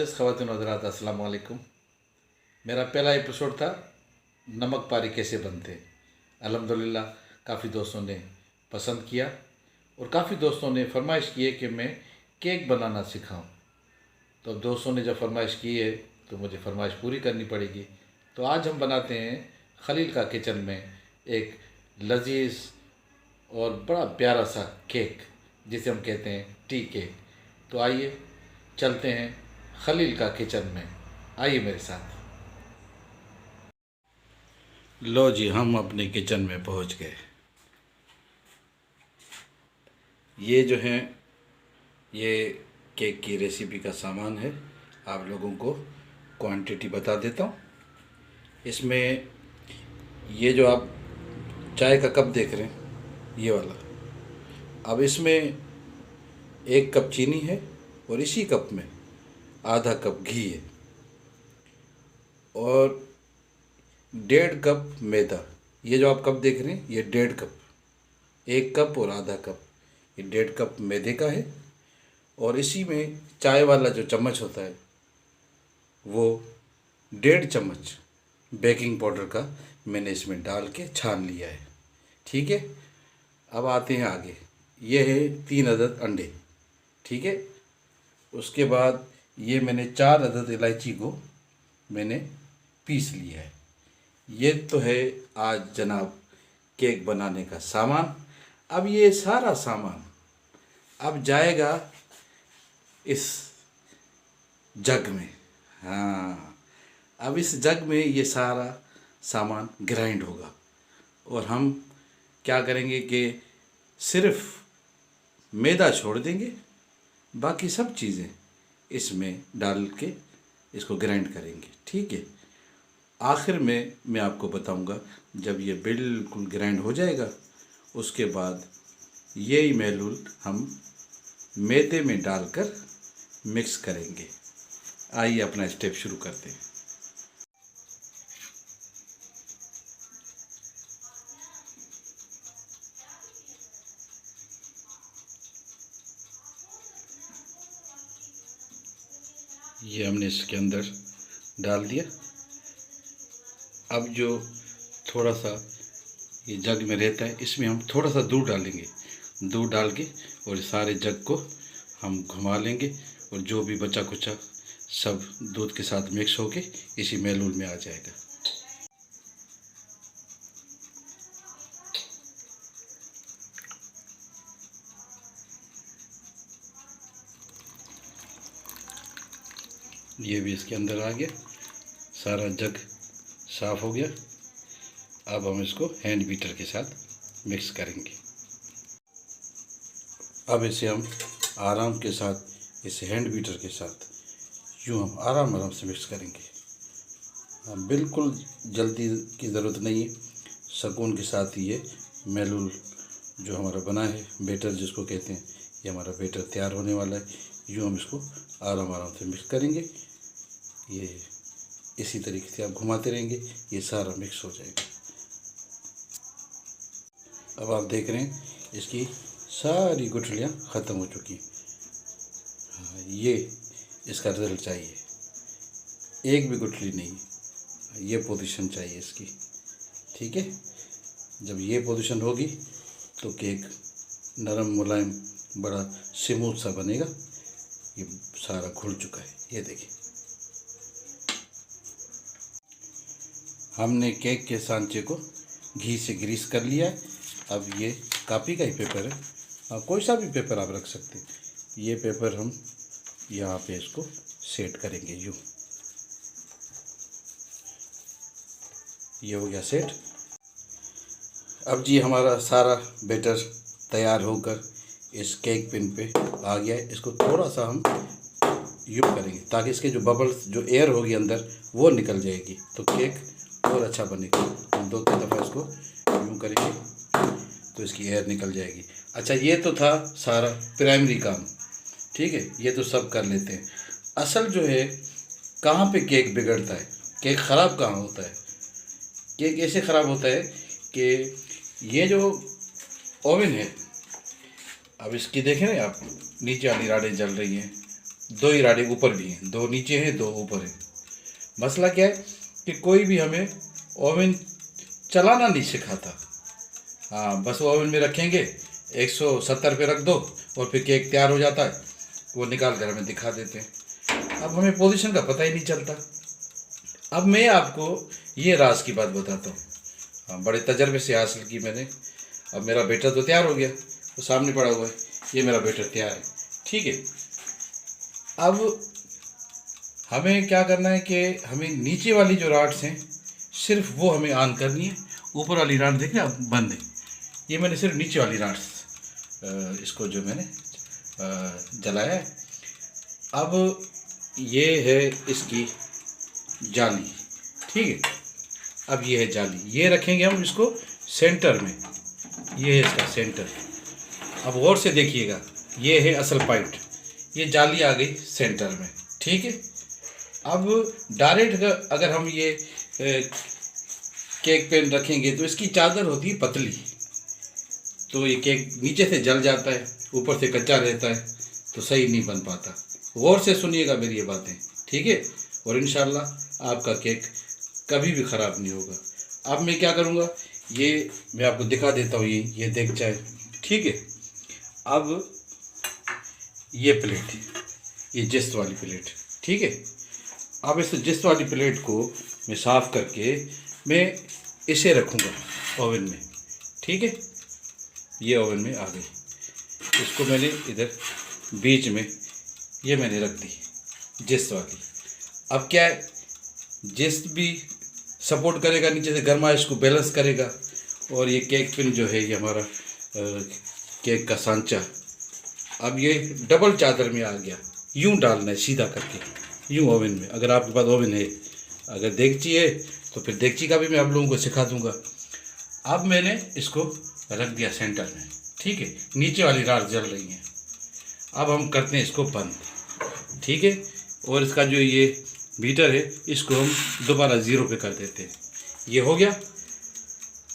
मोअज़्ज़ज़ ख़वातीन व हज़रात, अस्सलाम वालेकुम। मेरा पहला एपिसोड था नमक पारी कैसे बनते। अल्हम्दुलिल्लाह काफ़ी दोस्तों ने पसंद किया और काफ़ी दोस्तों ने फरमाइश की है कि मैं केक बनाना सिखाऊं। तो अब दोस्तों ने जब फरमाइश की है तो मुझे फरमाइश पूरी करनी पड़ेगी। तो आज हम बनाते हैं खलील का किचन में एक लजीज और बड़ा प्यारा सा केक, जिसे हम कहते हैं टी केक। तो आइए चलते हैं खलील का किचन में, आइए मेरे साथ। लो जी, हम अपने किचन में पहुंच गए। ये जो है ये केक की रेसिपी का सामान है। आप लोगों को क्वांटिटी बता देता हूँ। इसमें ये जो आप चाय का कप देख रहे हैं, ये वाला, अब इसमें 1 कप चीनी है और इसी कप में आधा कप घी है और 1.5 कप मैदा। ये जो आप कप देख रहे हैं ये 1.5 कप, 1 कप और आधा कप, ये 1.5 कप मैदे का है। और इसी में चाय वाला जो चम्मच होता है वो 1.5 चम्मच बेकिंग पाउडर का मैंने इसमें डाल के छान लिया है। ठीक है, अब आते हैं आगे। ये है 3 अदद अंडे। ठीक है, उसके बाद ये मैंने 4 अदद इलायची को मैंने पीस लिया है। ये तो है आज जनाब केक बनाने का सामान। अब ये सारा सामान अब जाएगा इस जग में। हाँ, अब इस जग में ये सारा सामान ग्राइंड होगा और हम क्या करेंगे कि सिर्फ मैदा छोड़ देंगे, बाकी सब चीज़ें इसमें डाल के इसको ग्राइंड करेंगे। ठीक है, आखिर में मैं आपको बताऊंगा जब ये बिल्कुल ग्राइंड हो जाएगा, उसके बाद यही महलूल हम मैदे में डालकर मिक्स करेंगे। आइए अपना स्टेप शुरू करते हैं। ये हमने इसके अंदर डाल दिया। अब जो थोड़ा सा ये जग में रहता है, इसमें हम थोड़ा सा दूध डालेंगे। दूध डाल के और सारे जग को हम घुमा लेंगे और जो भी बचा कुचा सब दूध के साथ मिक्स होके इसी महलूल में आ जाएगा। ये भी इसके अंदर आ गया, सारा जग साफ़ हो गया। अब हम इसको हैंड बीटर के साथ मिक्स करेंगे। अब इसे हम आराम के साथ इस हैंड बीटर के साथ यूँ हम आराम आराम से मिक्स करेंगे। बिल्कुल जल्दी की ज़रूरत नहीं है, सुकून के साथ ये महलूल जो हमारा बना है, बेटर जिसको कहते हैं, ये हमारा बेटर तैयार होने वाला है। यूँ हम इसको आराम आराम से मिक्स करेंगे। ये इसी तरीके से आप घुमाते रहेंगे, ये सारा मिक्स हो जाएगा। अब आप देख रहे हैं इसकी सारी गुठलियाँ ख़त्म हो चुकी हैं। हाँ, ये इसका रिजल्ट चाहिए, एक भी गुठली नहीं, ये पोजीशन चाहिए इसकी। ठीक है, जब ये पोजीशन होगी तो केक नरम मुलायम बड़ा स्मूथ सा बनेगा। ये सारा घुल चुका है, ये देखिए। हमने केक के सांचे को घी से ग्रीस कर लिया है। अब ये कॉपी का ही पेपर है, कोई सा भी पेपर आप रख सकते हैं। ये पेपर हम यहाँ पे इसको सेट करेंगे। यूँ ये हो गया सेट। अब जी हमारा सारा बैटर तैयार होकर इस केक पिन पे आ गया है। इसको थोड़ा सा हम यूँ करेंगे ताकि इसके जो बबल्स, जो एयर होगी अंदर, वो निकल जाएगी तो केक और अच्छा बनेगा। हम 2-3 दफ़ा इसको यूँ करेंगे तो इसकी एयर निकल जाएगी। अच्छा, ये तो था सारा प्राइमरी काम। ठीक है, ये तो सब कर लेते हैं। असल जो है कहाँ पे केक बिगड़ता है, केक ख़राब कहाँ होता है। केक ऐसे ख़राब होता है कि ये जो ओवन है, अब इसकी देखें ना आप, नीचे वाली राडें जल रही हैं, दो ही राडे ऊपर भी हैं, दो नीचे हैं दो ऊपर हैं। मसला क्या है कि कोई भी हमें ओवन चलाना नहीं सिखाता। हाँ, बस वो ओवन में रखेंगे, 170 पे रख दो और फिर केक तैयार हो जाता है, वो निकाल कर हमें दिखा देते हैं। अब हमें पोजीशन का पता ही नहीं चलता। अब मैं आपको ये राज की बात बताता हूँ। हाँ, बड़े तजर्बे से हासिल की मैंने। अब मेरा बेटा तो तैयार हो गया, वो सामने पड़ा हुआ है, ये मेरा बेटा तैयार है, ठीक है। अब हमें क्या करना है कि हमें नीचे वाली जो राड्स हैं सिर्फ वो हमें ऑन करनी है। ऊपर वाली राड देखिए आप बंद है। ये मैंने सिर्फ नीचे वाली राड्स इसको जो मैंने जलाया है। अब ये है इसकी जाली, ठीक है। अब ये है जाली, ये रखेंगे हम इसको सेंटर में, ये है इसका सेंटर। अब गौर से देखिएगा, ये है असल पॉइंट, ये जाली आ गई सेंटर में, ठीक है। अब डायरेक्ट अगर हम ये केक पे रखेंगे तो इसकी चादर होती है पतली, तो ये केक नीचे से जल जाता है, ऊपर से कच्चा रहता है, तो सही नहीं बन पाता। गौर से सुनिएगा मेरी ये बातें, ठीक है। और इंशाल्लाह आपका केक कभी भी ख़राब नहीं होगा। अब मैं क्या करूँगा, ये मैं आपको दिखा देता हूँ, ये देख जाए, ठीक है। अब ये प्लेट, ये जिस्त वाली प्लेट, ठीक है। अब इस जिस्त वाली प्लेट को मैं साफ़ करके मैं इसे रखूँगा ओवन में, ठीक है। ये ओवन में आ गई, इसको मैंने इधर बीच में ये मैंने रख दी जिस्त वाली। अब क्या है, जिस्त भी सपोर्ट करेगा, नीचे से गर्माइश को बैलेंस करेगा, और ये केक पिन जो है ये हमारा केक का सांचा अब ये डबल चादर में आ गया। यूँ डालना है सीधा करके, यूँ ओवन में, अगर आपके पास ओवन है। अगर देगची है तो फिर देगची का भी मैं आप लोगों को सिखा दूंगा। अब मैंने इसको रख दिया सेंटर में, ठीक है। नीचे वाली राड जल रही है। अब हम करते हैं इसको बंद, ठीक है। और इसका जो ये बीटर है इसको हम दोबारा 0 पे कर देते हैं। ये हो गया।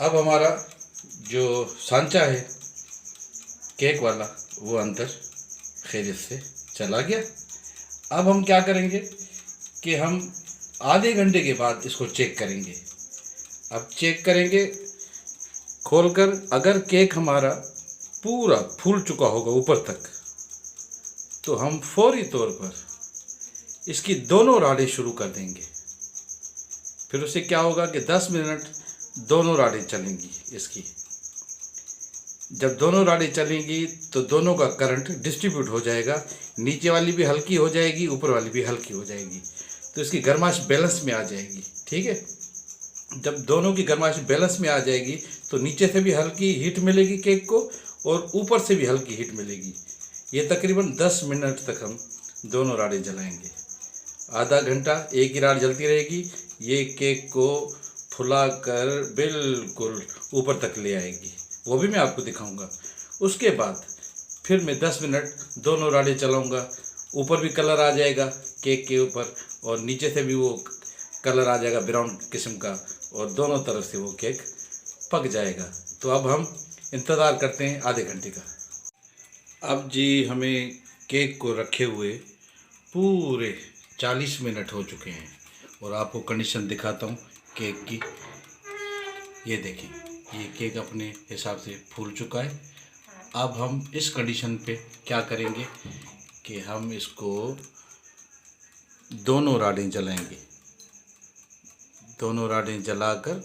अब हमारा जो सांचा है केक वाला वो अंदर खैरियत से चला गया। अब हम क्या करेंगे कि हम आधे घंटे के बाद इसको चेक करेंगे। अब चेक करेंगे खोलकर, अगर केक हमारा पूरा फूल चुका होगा ऊपर तक, तो हम फौरी तौर पर इसकी दोनों राडें शुरू कर देंगे। फिर उससे क्या होगा कि 10 मिनट दोनों राडें चलेंगी इसकी। जब दोनों राडें चलेंगी तो दोनों का करंट डिस्ट्रीब्यूट हो जाएगा, नीचे वाली भी हल्की हो जाएगी, ऊपर वाली भी हल्की हो जाएगी, तो इसकी गर्माश बैलेंस में आ जाएगी, ठीक है। जब दोनों की गर्माश बैलेंस में आ जाएगी तो नीचे से भी हल्की हीट मिलेगी केक को, और ऊपर से भी हल्की हीट मिलेगी। ये तकरीबन 10 मिनट तक हम दोनों राडें जलाएंगे। आधा घंटा एक ही राड जलती रहेगी, ये केक को फुलाकर बिल्कुल ऊपर तक ले आएगी, वो भी मैं आपको दिखाऊंगा। उसके बाद फिर मैं 10 मिनट दोनों राडें चलाऊंगा, ऊपर भी कलर आ जाएगा केक के ऊपर, और नीचे से भी वो कलर आ जाएगा ब्राउन किस्म का, और दोनों तरफ से वो केक पक जाएगा। तो अब हम इंतज़ार करते हैं आधे घंटे का। अब जी हमें केक को रखे हुए पूरे 40 मिनट हो चुके हैं, और आपको कंडीशन दिखाता हूँ केक की। ये देखें, ये केक अपने हिसाब से फूल चुका है। अब हम इस कंडीशन पे क्या करेंगे कि हम इसको दोनों राडें जलाएंगे। दोनों राडें जलाकर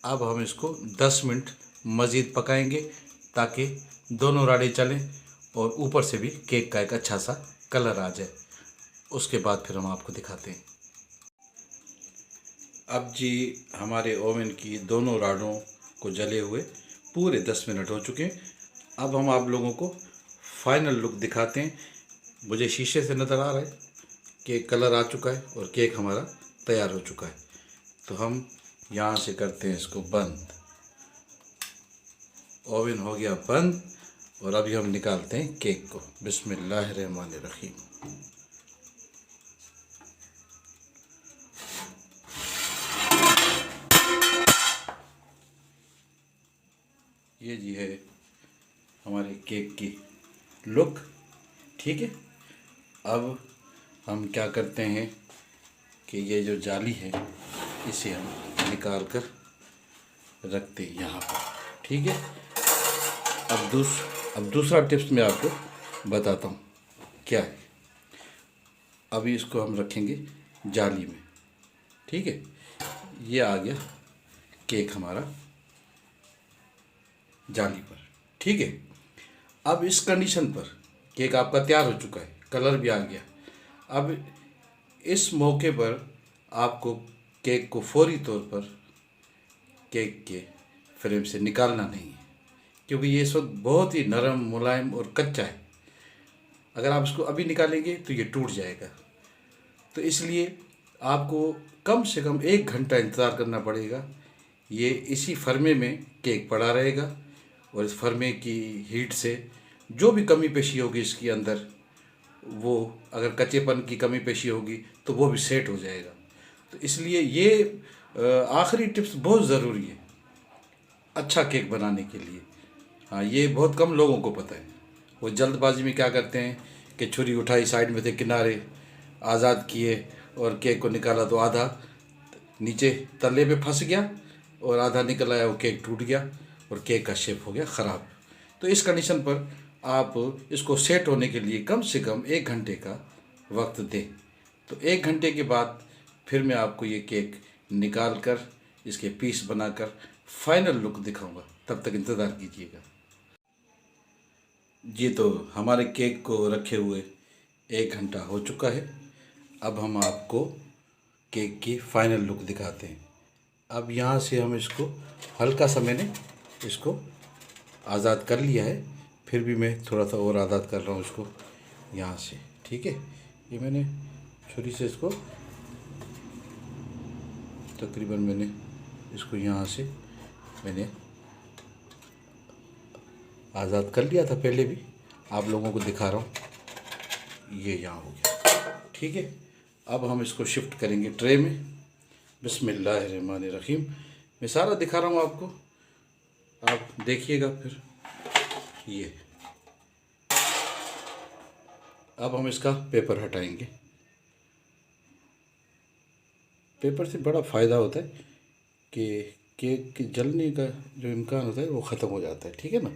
अब हम इसको 10 मिनट मज़ीद पकाएंगे, ताकि दोनों राडें चलें और ऊपर से भी केक का एक अच्छा सा कलर आ जाए। उसके बाद फिर हम आपको दिखाते हैं। अब जी हमारे ओवन की दोनों राडों को जले हुए पूरे 10 मिनट हो चुके हैं। अब हम आप लोगों को फाइनल लुक दिखाते हैं। मुझे शीशे से नज़र आ रहा है कि कलर आ चुका है और केक हमारा तैयार हो चुका है। तो हम यहाँ से करते हैं इसको बंद। ओवन हो गया बंद, और अभी हम निकालते हैं केक को। बिस्मिल्लाहिर्रहमानिर्रहीम। ये जी है हमारे केक की लुक, ठीक है। अब हम क्या करते हैं कि ये जो जाली है इसे हम निकाल कर रखते हैं यहाँ पर, ठीक है। अब दूसरा टिप्स मैं आपको बताता हूँ क्या है। अभी इसको हम रखेंगे जाली में, ठीक है। ये आ गया केक हमारा जाली पर, ठीक है। अब इस कंडीशन पर केक आपका तैयार हो चुका है, कलर भी आ गया। अब इस मौके पर आपको केक को फौरी तौर पर केक के फ्रेम से निकालना नहीं है, क्योंकि ये इस वक्त बहुत ही नरम, मुलायम और कच्चा है। अगर आप इसको अभी निकालेंगे तो ये टूट जाएगा। तो इसलिए आपको कम से कम 1 घंटा इंतज़ार करना पड़ेगा। ये इसी फर्मे में केक पड़ा रहेगा और इस फर्मे की हीट से जो भी कमी पेशी होगी इसके अंदर, वो अगर कच्चेपन की कमी पेशी होगी तो वो भी सेट हो जाएगा। तो इसलिए ये आखिरी टिप्स बहुत ज़रूरी है अच्छा केक बनाने के लिए। हाँ, ये बहुत कम लोगों को पता है। वो जल्दबाजी में क्या करते हैं कि छुरी उठाई, साइड में थे किनारे आज़ाद किए और केक को निकाला तो आधा नीचे तले पे फंस गया और आधा निकल आया, वो केक टूट गया और केक का शेप हो गया ख़राब। तो इस कंडीशन पर आप इसको सेट होने के लिए कम से कम 1 घंटे का वक्त दें। तो 1 घंटे के बाद फिर मैं आपको ये केक निकाल कर इसके पीस बनाकर फाइनल लुक दिखाऊंगा, तब तक इंतज़ार कीजिएगा। जी, तो हमारे केक को रखे हुए 1 घंटा हो चुका है। अब हम आपको केक की फाइनल लुक दिखाते हैं। अब यहाँ से हम इसको हल्का सा, मैंने इसको आज़ाद कर लिया है, फिर भी मैं थोड़ा सा और आज़ाद कर रहा हूँ इसको यहाँ से, ठीक है। ये मैंने छुरी से इसको तकरीबन मैंने इसको यहाँ से मैंने आज़ाद कर लिया था पहले भी, आप लोगों को दिखा रहा हूँ। ये यहाँ हो गया, ठीक है। अब हम इसको शिफ्ट करेंगे ट्रे में। बिस्मिल्लाहिर्रहमानिर्रहीम। मैं सारा दिखा रहा हूँ आपको, आप देखिएगा फिर। ये अब हम इसका पेपर हटाएंगे। पेपर से बड़ा फ़ायदा होता है कि केक के जलने का जो इम्कान होता है वो ख़त्म हो जाता है, ठीक है ना।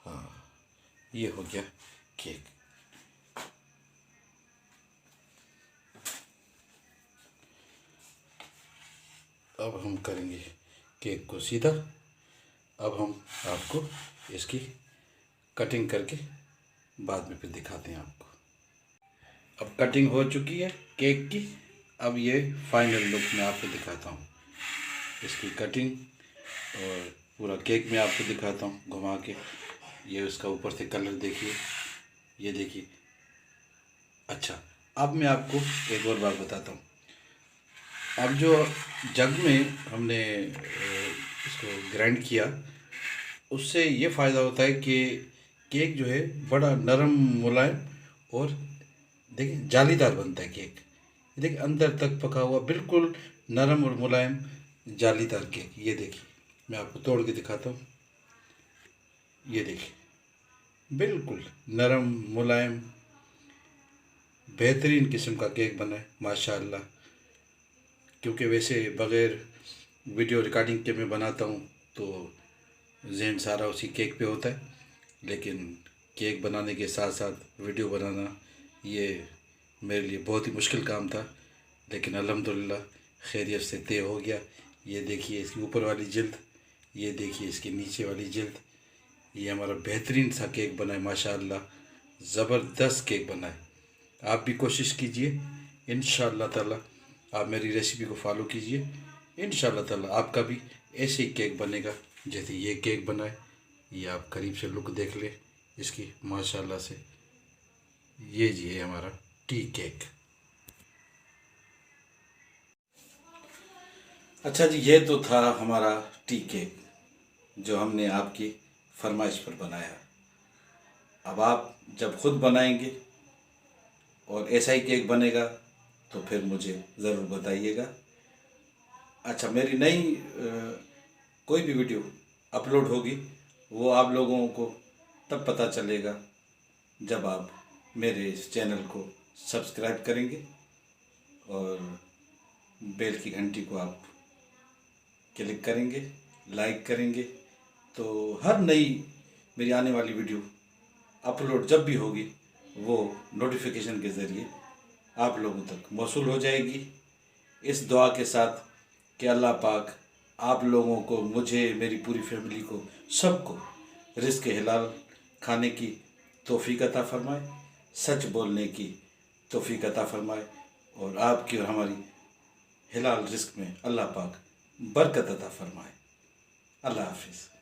हाँ, ये हो गया केक। अब हम करेंगे केक को सीधा। अब हम आपको इसकी कटिंग करके बाद में फिर दिखाते हैं आपको। अब कटिंग हो चुकी है केक की। अब ये फाइनल लुक मैं आपको दिखाता हूँ, इसकी कटिंग और पूरा केक मैं आपको दिखाता हूँ घुमा के। ये उसका ऊपर से कलर देखिए, ये देखिए। अच्छा, अब मैं आपको एक और बात बताता हूँ। अब जो जग में हमने इसको ग्राइंड किया, उससे ये फ़ायदा होता है कि केक जो है बड़ा नरम, मुलायम और देखिए जालीदार बनता है केक। देखिए अंदर तक पका हुआ, बिल्कुल नरम और मुलायम जालीदार केक। ये देखिए, मैं आपको तोड़ के दिखाता हूँ। ये देखिए, बिल्कुल नरम, मुलायम, बेहतरीन किस्म का केक बना है माशाअल्लाह। क्योंकि वैसे बग़ैर वीडियो रिकॉर्डिंग के मैं बनाता हूँ तो ज़हन सारा उसी केक पे होता है, लेकिन केक बनाने के साथ साथ वीडियो बनाना ये मेरे लिए बहुत ही मुश्किल काम था, लेकिन अल्हम्दुलिल्लाह खैरियत से तय हो गया। ये देखिए इसकी ऊपर वाली जिल्द, ये देखिए इसकी नीचे वाली जिल्द। ये हमारा बेहतरीन सा केक बना है माशाअल्लाह, ज़बरदस्त केक बना है। आप भी कोशिश कीजिए, इंशाअल्लाह ताला आप मेरी रेसिपी को फॉलो कीजिए, इंशाअल्लाह ताला आपका भी ऐसे ही केक बनेगा जैसे ये केक बना है। ये आप करीब से लुक देख ले इसकी माशाअल्लाह से। ये जी है हमारा टी केक। अच्छा जी, ये तो था हमारा टी केक जो हमने आपकी फरमाइश पर बनाया। अब आप जब ख़ुद बनाएंगे और ऐसा ही केक बनेगा तो फिर मुझे ज़रूर बताइएगा। अच्छा, मेरी नई कोई भी वीडियो अपलोड होगी वो आप लोगों को तब पता चलेगा जब आप मेरे इस चैनल को सब्सक्राइब करेंगे और बेल की घंटी को आप क्लिक करेंगे, लाइक करेंगे, तो हर नई मेरी आने वाली वीडियो अपलोड जब भी होगी वो नोटिफिकेशन के ज़रिए आप लोगों तक मौसूल हो जाएगी। इस दुआ के साथ कि अल्लाह पाक आप लोगों को, मुझे, मेरी पूरी फैमिली को, सबको रिज़्क़ हलाल खाने की तौफ़ीक अता फ़रमाए, सच बोलने की तौफ़ीक अता फ़रमाए और आपकी और हमारी हलाल रिज़्क़ में अल्लाह पाक बरकत अता फ़रमाए। अल्लाह हाफ़िज़।